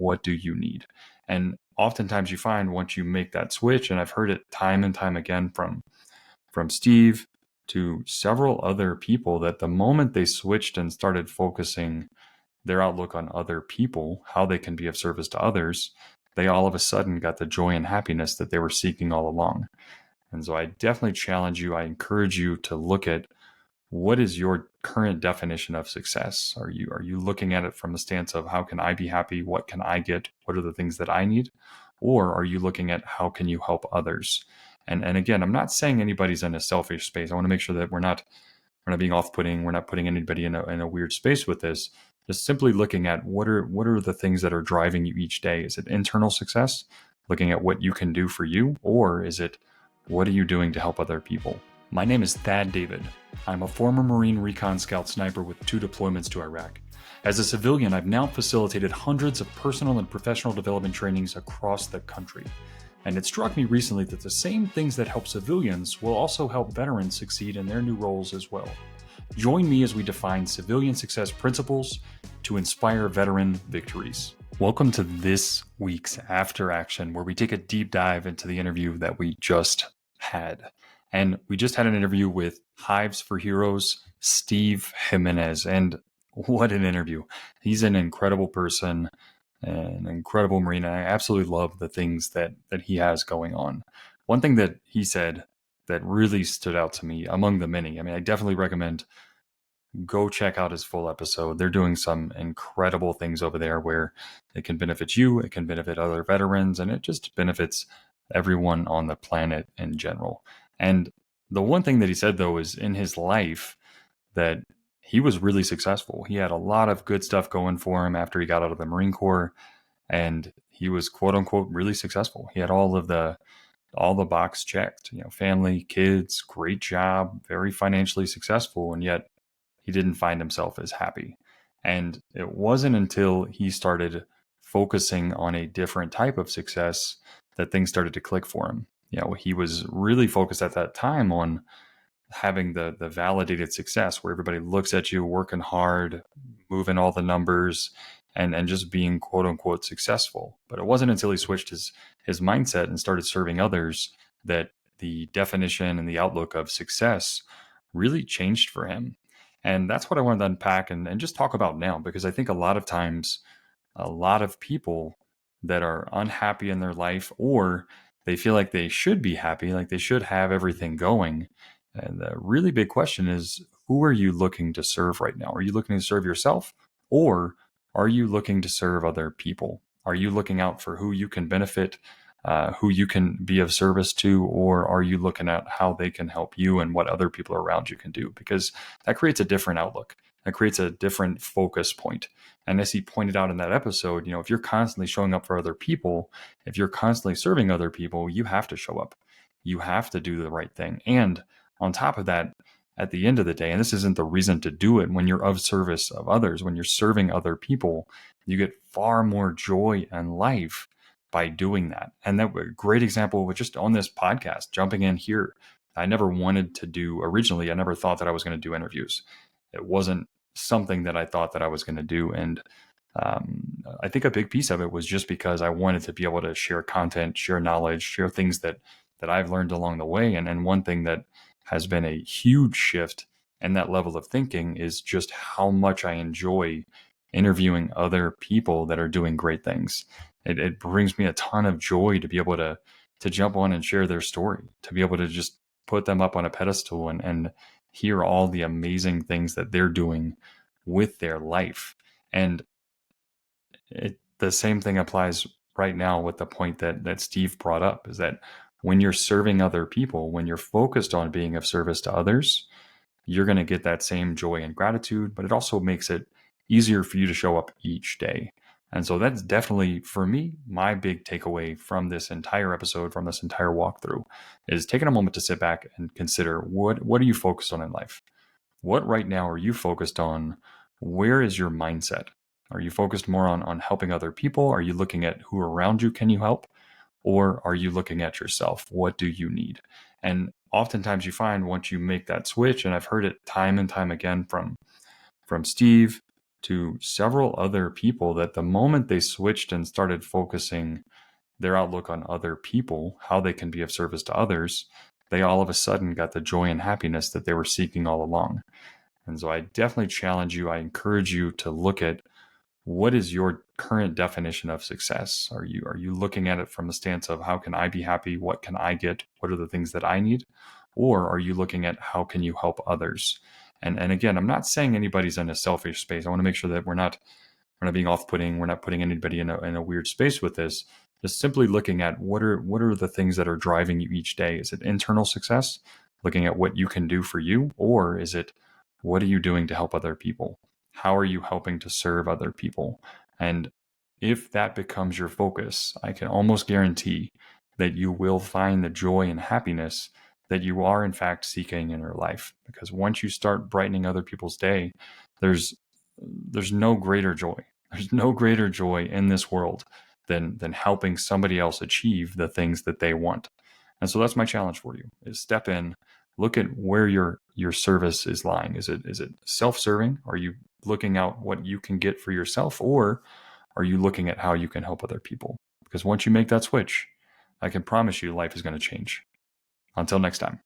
what do you need? And oftentimes you find once you make that switch, and I've heard it time and time again from Steve to several other people, that the moment they switched and started focusing their outlook on other people, how they can be of service to others, they all of a sudden got the joy and happiness that they were seeking all along. And so I definitely challenge you, I encourage you to look at what is your current definition of success. Are you looking at it from the stance of how can I be happy? What can I get? What are the things that I need? Or are you looking at how can you help others? And again, I'm not saying anybody's in a selfish space. I want to make sure that we're not being off-putting. We're not putting anybody in a weird space with this. Just simply looking at what are the things that are driving you each day. Is it internal success, looking at what you can do for you, or is it what are you doing to help other people? My name is Thad David. I'm a former Marine Recon Scout sniper with 2 deployments to Iraq. As a civilian, I've now facilitated hundreds of personal and professional development trainings across the country. And it struck me recently that the same things that help civilians will also help veterans succeed in their new roles as well. Join me as we define civilian success principles to inspire veteran victories. Welcome to this week's After Action, where we take a deep dive into the interview that we just had. And we just had an interview with Hives for Heroes, Steve Jimenez. And what an interview. He's an incredible person, an incredible Marine. I absolutely love the things that he has going on. One thing that he said that really stood out to me among the many, I definitely recommend go check out his full episode. They're doing some incredible things over there where it can benefit you, it can benefit other veterans, and it just benefits everyone on the planet in general. And the one thing that he said, though, is in his life that he was really successful. He had a lot of good stuff going for him after he got out of the Marine Corps, and he was quote unquote really successful. He had all the box checked, family, kids, great job, very financially successful, and yet he didn't find himself as happy. And it wasn't until he started focusing on a different type of success that things started to click for him. He was really focused at that time on having the validated success where everybody looks at you working hard, moving all the numbers, and just being quote unquote successful. But it wasn't until he switched his mindset and started serving others that the definition and the outlook of success really changed for him. And that's what I wanted to unpack and just talk about now, because I think a lot of times, a lot of people that are unhappy in their life, or they feel like they should be happy, like they should have everything going. And the really big question is, who are you looking to serve right now? Are you looking to serve yourself, or are you looking to serve other people? Are you looking out for who you can benefit, who you can be of service to, or are you looking at how they can help you and what other people around you can do? Because that creates a different outlook. That creates a different focus point. And as he pointed out in that episode, if you're constantly showing up for other people, if you're constantly serving other people, you have to show up. You have to do the right thing. And on top of that, at the end of the day, and this isn't the reason to do it, when you're of service of others, when you're serving other people, you get far more joy in life by doing that. And that a great example was just on this podcast, jumping in here. I never wanted to do originally. I never thought that I was going to do interviews. It wasn't something that I thought that I was going to do. And I think a big piece of it was just because I wanted to be able to share content, share knowledge, share things that I've learned along the way. And one thing that has been a huge shift in that level of thinking is just how much I enjoy interviewing other people that are doing great things. It brings me a ton of joy to be able to jump on and share their story, to be able to just put them up on a pedestal and hear all the amazing things that they're doing with their life. And the same thing applies right now with the point that Steve brought up, is that when you're serving other people, when you're focused on being of service to others, you're going to get that same joy and gratitude, but it also makes it easier for you to show up each day. And so that's definitely, for me, my big takeaway from this entire episode, from this entire walkthrough, is taking a moment to sit back and consider what are you focused on in life? What right now are you focused on? Where is your mindset? Are you focused more on helping other people? Are you looking at who around you can you help? Or are you looking at yourself? What do you need? And oftentimes you find once you make that switch, and I've heard it time and time again from Steve to several other people that the moment they switched and started focusing their outlook on other people, how they can be of service to others, they all of a sudden got the joy and happiness that they were seeking all along. And so I definitely challenge you, I encourage you to look at what is your current definition of success? Are you looking at it from a stance of how can I be happy? What can I get? What are the things that I need? Or are you looking at how can you help others? And again, I'm not saying anybody's in a selfish space. I want to make sure that we're not being off-putting. We're not putting anybody in a weird space with this. Just simply looking at what are the things that are driving you each day. Is it internal success, looking at what you can do for you, or is it what are you doing to help other people? How are you helping to serve other people? And if that becomes your focus, I can almost guarantee that you will find the joy and happiness that you are in fact seeking in your life. Because once you start brightening other people's day, there's no greater joy. There's no greater joy in this world than helping somebody else achieve the things that they want. And so that's my challenge for you: is step in, look at where your service is lying. Is it self-serving? Are you looking out what you can get for yourself, or are you looking at how you can help other people? Because once you make that switch, I can promise you life is going to change. Until next time.